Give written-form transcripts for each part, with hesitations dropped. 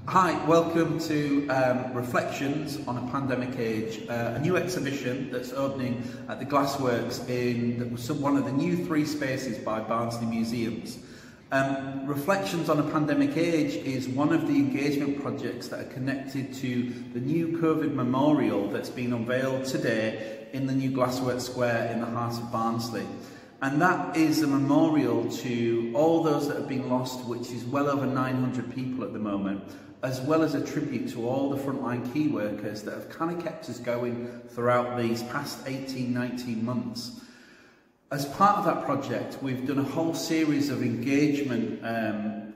Hi, welcome to Reflections on a Pandemic Age, a new exhibition that's opening at the Glassworks in one of the new 3 spaces by Barnsley Museums. Reflections on a Pandemic Age is one of the engagement projects that are connected to the new COVID memorial that's been unveiled today in the new Glassworks Square in the heart of Barnsley. And that is a memorial to all those that have been lost, which is well over 900 people at the moment, as well as a tribute to all the frontline key workers that have kind of kept us going throughout these past 18-19 months. As part of that project, we've done a whole series of engagement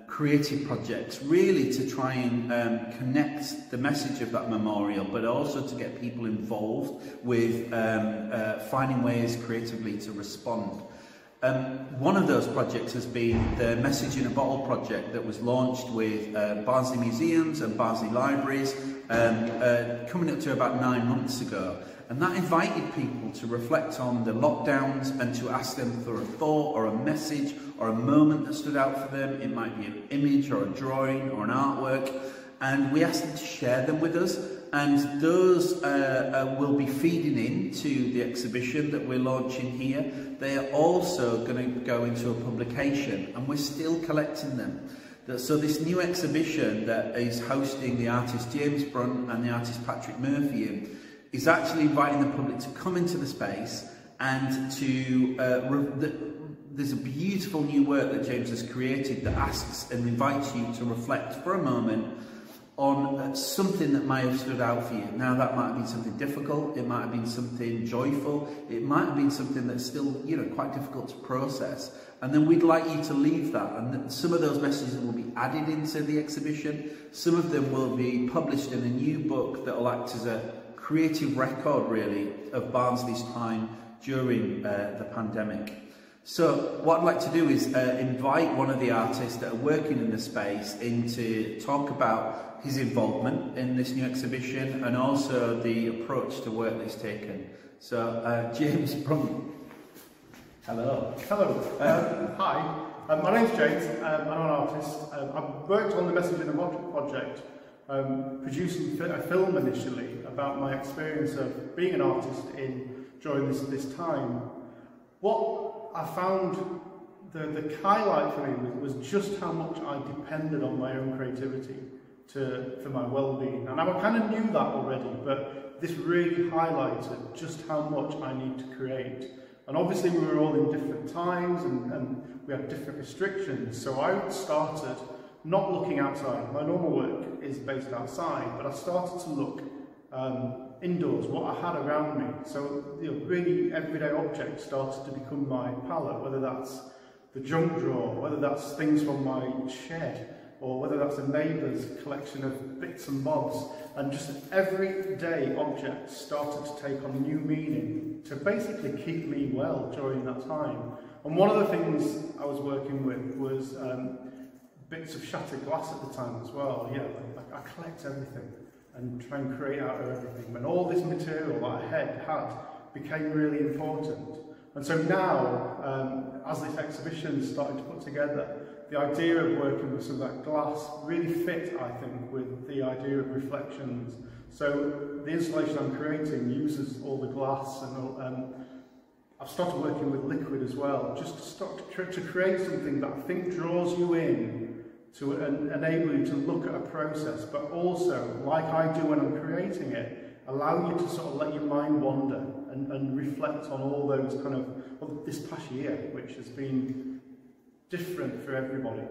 creative projects, really to try and connect the message of that memorial, but also to get people involved with finding ways creatively to respond. One of those projects has been the Message in a Bottle project that was launched with Barnsley Museums and Barnsley Libraries coming up to about 9 months ago. And that invited people to reflect on the lockdowns and to ask them for a thought or a message or a moment that stood out for them. It might be an image or a drawing or an artwork. And we asked them to share them with us. And those will be feeding into the exhibition that we're launching here. They are also going to go into a publication, and we're still collecting them. So this new exhibition that is hosting the artist James Brunt and the artist Patrick Murphy in is actually inviting the public to come into the space and to there's a beautiful new work that James has created that asks and invites you to reflect for a moment on something that might have stood out for you. Now, that might have been something difficult, it might have been something joyful, it might have been something that's still, quite difficult to process. And then we'd like you to leave that, and some of those messages will be added into the exhibition. Some of them will be published in a new book that will act as a creative record, really, of Barnsley's time during the pandemic. So what I'd like to do is invite one of the artists that are working in the space in to talk about his involvement in this new exhibition and also the approach to work that he's taken. So James Brunt. Hello. Hello. Hi. My name's James. I'm an artist. I've worked on the Message in a Bottle project, producing a film initially about my experience of being an artist during this time. What I found the highlight for me was just how much I depended on my own creativity for my well-being. And I kind of knew that already, but this really highlighted just how much I need to create. And obviously we were all in different times and we had different restrictions, so I started not looking outside. My normal work is based outside, but I started to look indoors, what I had around me. So really everyday objects started to become my palette, whether that's the junk drawer, whether that's things from my shed, or whether that's a neighbour's collection of bits and bobs. And just everyday objects started to take on new meaning to basically keep me well during that time. And one of the things I was working with was bits of shattered glass at the time as well. Yeah, I collect everything and try and create out of everything. And all this material that I had became really important. And so now, as this exhibition started to put together, the idea of working with some of that glass really fit, I think, with the idea of reflections. So the installation I'm creating uses all the glass, and I've started working with liquid as well, just to create something that I think draws you in to enable you to look at a process, but also, like I do when I'm creating it, allow you to sort of let your mind wander and reflect on all those kind of, well, this past year, which has been different for everybody.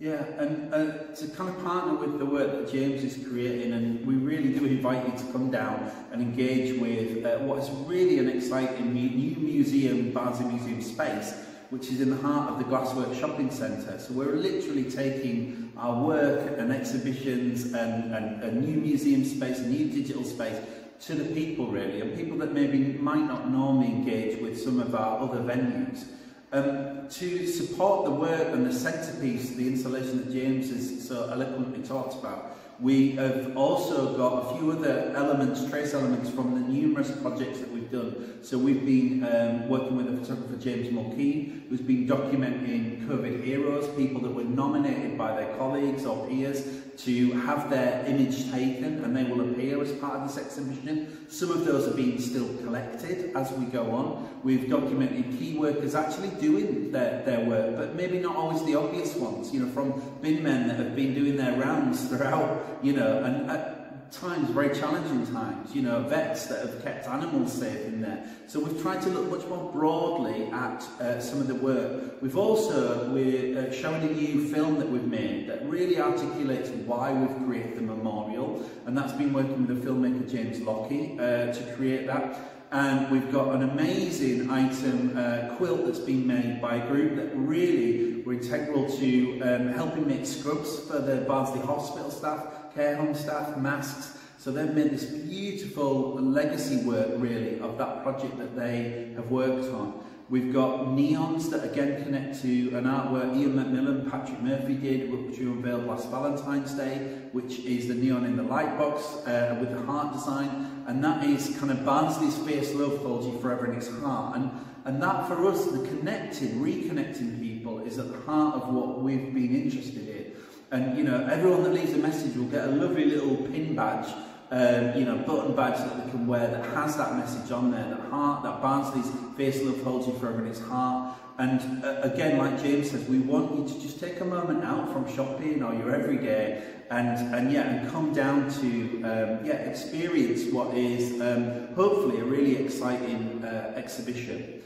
Yeah, and to kind of partner with the work that James is creating, and we really do invite you to come down and engage with what is really an exciting new museum, Barnsley Museum space, which is in the heart of the Glassworks shopping centre. So we're literally taking our work and exhibitions and a new museum space, a new digital space to the people, really, and people that maybe might not normally engage with some of our other venues. To support the work and the centrepiece, the installation that James has so eloquently talked about, We have also got a few other elements, trace elements from the numerous projects that we've done. So we've been working with the photographer James Mulkeen, who's been documenting COVID heroes, people that were nominated by their colleagues or peers to have their image taken, and they will appear as part of this exhibition. Some of those are being still collected as we go on. We've documented key workers actually doing their work, but maybe not always the obvious ones, you know, from bin men that have been doing their rounds throughout, you know, and at times, very challenging times, you know, vets that have kept animals safe in there. So we've tried to look much more broadly at some of the work. We're showing a new film that we've made that really articulates why we've created the memorial, and that's been working with the filmmaker James Lockie to create that. And we've got an amazing item quilt that's been made by a group that really were integral to helping make scrubs for the Barnsley hospital staff, care home staff, masks. So they've made this beautiful legacy work really of that project that they have worked on. We've got neons that again connect to an artwork Ian McMillan, Patrick Murphy did, which we unveiled last Valentine's Day, which is the neon in the light box with the heart design. And that is kind of Barnsley's fierce love holds you forever in its heart. And that for us, the reconnecting people is at the heart of what we've been interested in. And you know, everyone that leaves a message will get a lovely little pin badge, you know, button badge that they can wear that has that message on there, that Barnsley's fierce love holds you forever in its heart. And again, like James says, we want you to just take a moment out from shopping or your everyday and come down to experience what is hopefully a really exciting exhibition.